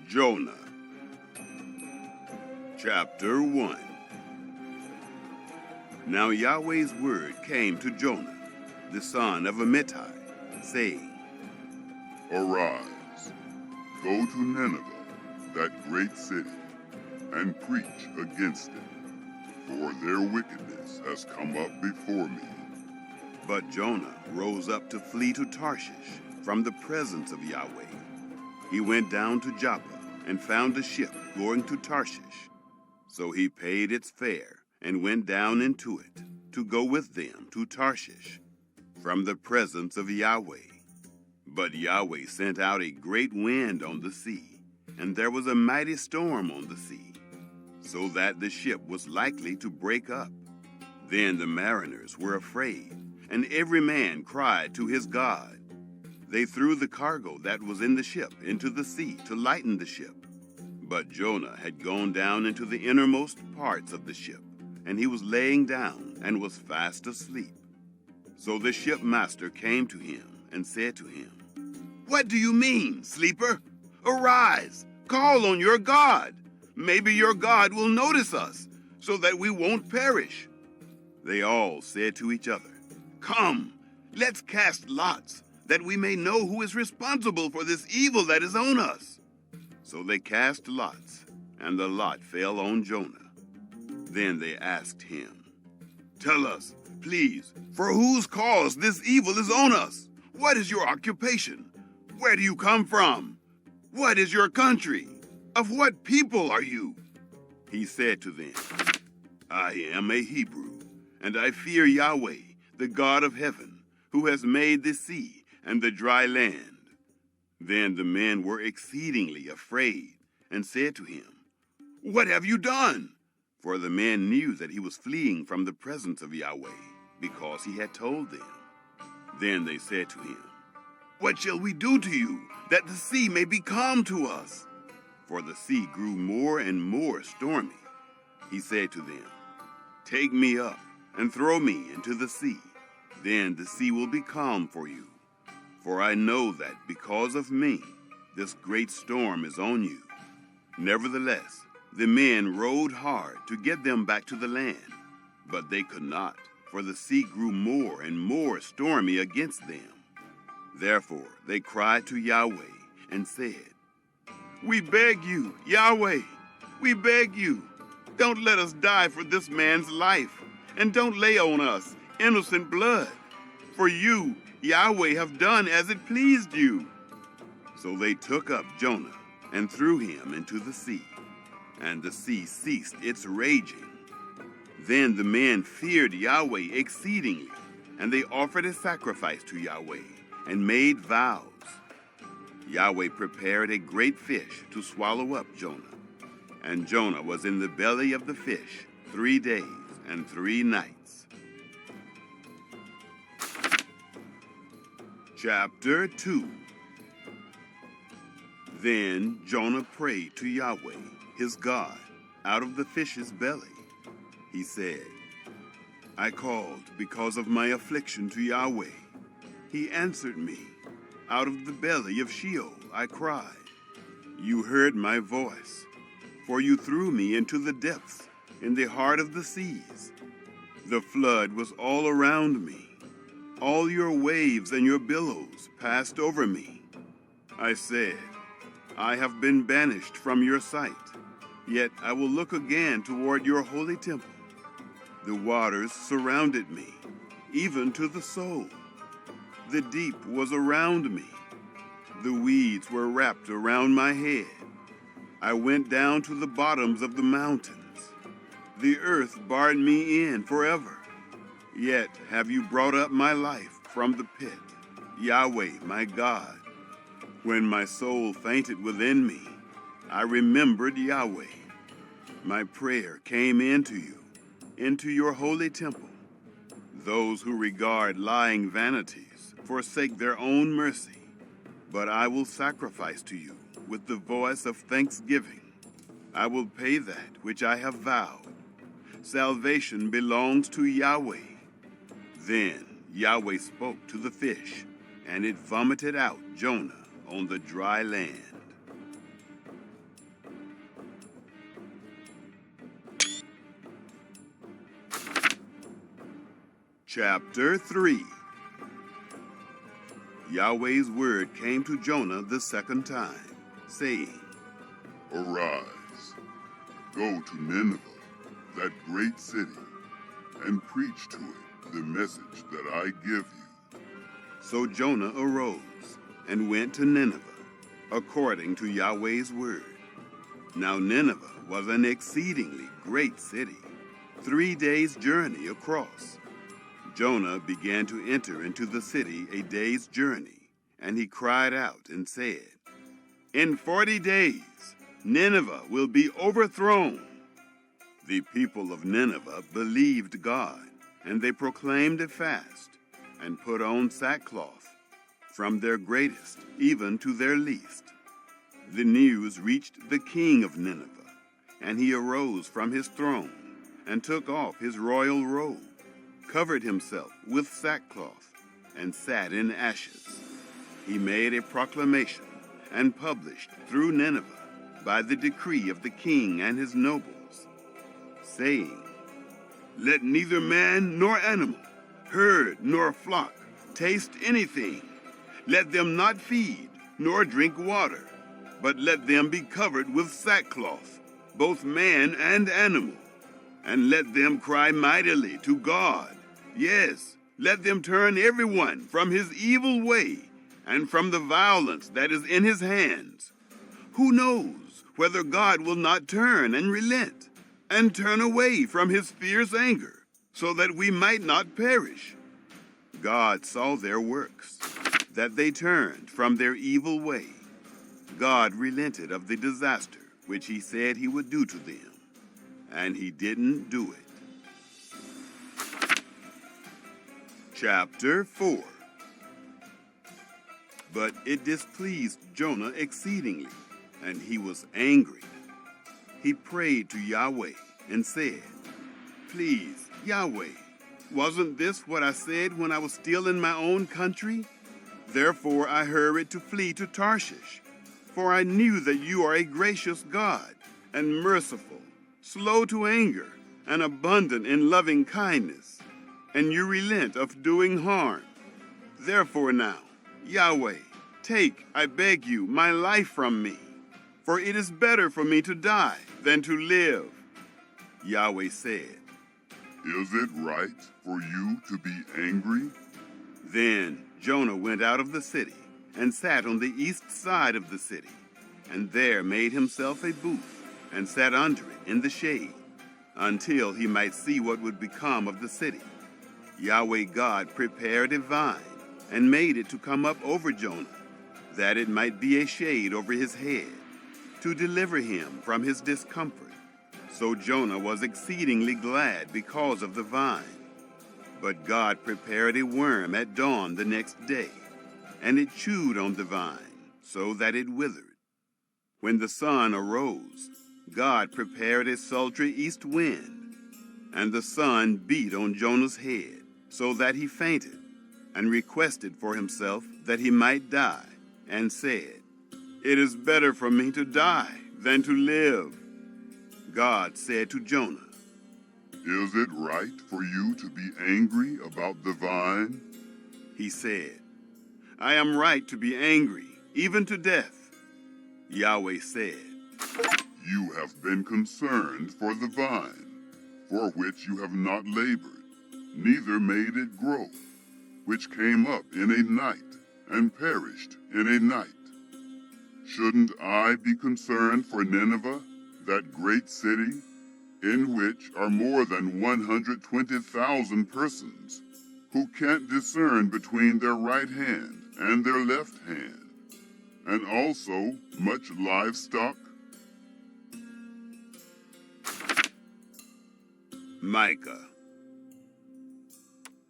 Jonah. Chapter 1. Now Yahweh's word came to Jonah, the son of Amittai, saying, Arise, go to Nineveh, that great city, and preach against it, for their wickedness has come up before me. But Jonah rose up to flee to Tarshish from the presence of Yahweh. He went down to Joppa and found a ship going to Tarshish. So he paid its fare and went down into it to go with them to Tarshish from the presence of Yahweh. But Yahweh sent out a great wind on the sea, and there was a mighty storm on the sea, so that the ship was likely to break up. Then the mariners were afraid, and every man cried to his God. They threw the cargo that was in the ship into the sea to lighten the ship. But Jonah had gone down into the innermost parts of the ship, and he was laying down and was fast asleep. So the shipmaster came to him and said to him, "What do you mean, sleeper? Arise, call on your God. Maybe your God will notice us, so that we won't perish." They all said to each other, "Come, let's cast lots, that we may know who is responsible for this evil that is on us." So they cast lots, and the lot fell on Jonah. Then they asked him, "Tell us, please, for whose cause this evil is on us? What is your occupation? Where do you come from? What is your country? Of what people are you?" He said to them, "I am a Hebrew, and I fear Yahweh, the God of heaven, who has made the sea and the dry land." Then the men were exceedingly afraid and said to him, "What have you done?" For the men knew that he was fleeing from the presence of Yahweh, because he had told them. Then they said to him, "What shall we do to you, that the sea may be calm to us?" For the sea grew more and more stormy. He said to them, "Take me up and throw me into the sea. Then the sea will be calm for you. For I know that because of me, this great storm is on you." Nevertheless, the men rowed hard to get them back to the land, but they could not, for the sea grew more and more stormy against them. Therefore they cried to Yahweh and said, "We beg you, Yahweh, we beg you, don't let us die for this man's life, and don't lay on us innocent blood. For you, Yahweh, have done as it pleased you." So they took up Jonah and threw him into the sea, and the sea ceased its raging. Then the men feared Yahweh exceedingly, and they offered a sacrifice to Yahweh and made vows. Yahweh prepared a great fish to swallow up Jonah, and Jonah was in the belly of the fish 3 days and 3 nights. Chapter 2. Then Jonah prayed to Yahweh, his God, out of the fish's belly. He said, "I called because of my affliction to Yahweh. He answered me. Out of the belly of Sheol I cried. You heard my voice, for you threw me into the depths, in the heart of the seas. The flood was all around me. All your waves and your billows passed over me. I said, I have been banished from your sight, yet I will look again toward your holy temple. The waters surrounded me, even to the soul. The deep was around me. The weeds were wrapped around my head. I went down to the bottoms of the mountains. The earth barred me in forever. Yet have you brought up my life from the pit, Yahweh, my God. When my soul fainted within me, I remembered Yahweh. My prayer came into you, into your holy temple. Those who regard lying vanities forsake their own mercy, but I will sacrifice to you with the voice of thanksgiving. I will pay that which I have vowed. Salvation belongs to Yahweh. Then Yahweh spoke to the fish, and it vomited out Jonah on the dry land. Chapter 3. Yahweh's word came to Jonah the second time, saying, Arise, go to Nineveh, that great city, and preach to it the message that I give you. So Jonah arose and went to Nineveh, according to Yahweh's word. Now Nineveh was an exceedingly great city, 3 days' journey across. Jonah began to enter into the city a day's journey, and he cried out and said, In 40 days Nineveh will be overthrown. The people of Nineveh believed God, and they proclaimed a fast, and put on sackcloth, from their greatest even to their least. The news reached the king of Nineveh, and he arose from his throne, and took off his royal robe, covered himself with sackcloth, and sat in ashes. He made a proclamation, and published through Nineveh, by the decree of the king and his nobles, saying, Let neither man nor animal, herd nor flock, taste anything. Let them not feed, nor drink water, but let them be covered with sackcloth, both man and animal. And let them cry mightily to God. Yes, let them turn everyone from his evil way, and from the violence that is in his hands. Who knows whether God will not turn and relent, and turn away from his fierce anger, so that we might not perish? God saw their works, that they turned from their evil way. God relented of the disaster which he said he would do to them, and he didn't do it. Chapter 4. But it displeased Jonah exceedingly, and he was angry. He prayed to Yahweh and said, Please, Yahweh, wasn't this what I said when I was still in my own country? Therefore I hurried to flee to Tarshish, for I knew that you are a gracious God, and merciful, slow to anger, and abundant in loving kindness, and you relent of doing harm. Therefore now, Yahweh, take, I beg you, my life from me, for it is better for me to die than to live. Yahweh said, Is it right for you to be angry? Then Jonah went out of the city, and sat on the east side of the city, and there made himself a booth, and sat under it in the shade, until he might see what would become of the city. Yahweh God prepared a vine, and made it to come up over Jonah, that it might be a shade over his head, to deliver him from his discomfort. So Jonah was exceedingly glad because of the vine. But God prepared a worm at dawn the next day, and it chewed on the vine, so that it withered. When the sun arose, God prepared a sultry east wind, and the sun beat on Jonah's head, so that he fainted, and requested for himself that he might die, and said, It is better for me to die than to live. God said to Jonah, Is it right for you to be angry about the vine? He said, I am right to be angry, even to death. Yahweh said, You have been concerned for the vine, for which you have not labored, neither made it grow, which came up in a night, and perished in a night. Shouldn't I be concerned for Nineveh, that great city, in which are more than 120,000 persons, who can't discern between their right hand and their left hand, and also much livestock? Micah.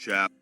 Chapter